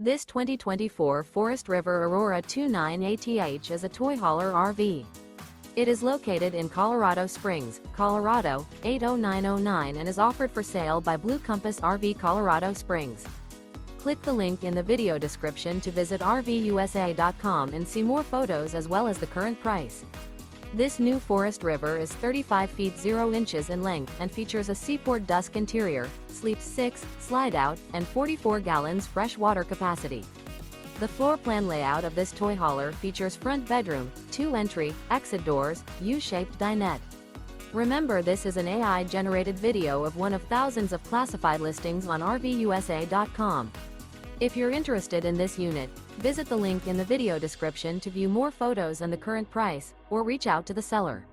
This 2024 Forest River Aurora 29ATH is a toy hauler RV. It is located in Colorado Springs, Colorado, 80909 and is offered for sale by Blue Compass RV Colorado Springs. Click the link in the video description to visit RVUSA.com and see more photos as well as the current price. This new Forest River is 35 feet 0 inches in length and features a SEAPORT DUSK interior, sleeps 6, slide-out, and 44 gallons fresh water capacity. The floor plan layout of this toy hauler features front bedroom, 2 entry, exit doors, U-shaped dinette. Remember, this is an AI-generated video of one of thousands of classified listings on RVUSA.com. If you're interested in this unit, visit the link in the video description to view more photos and the current price, or reach out to the seller.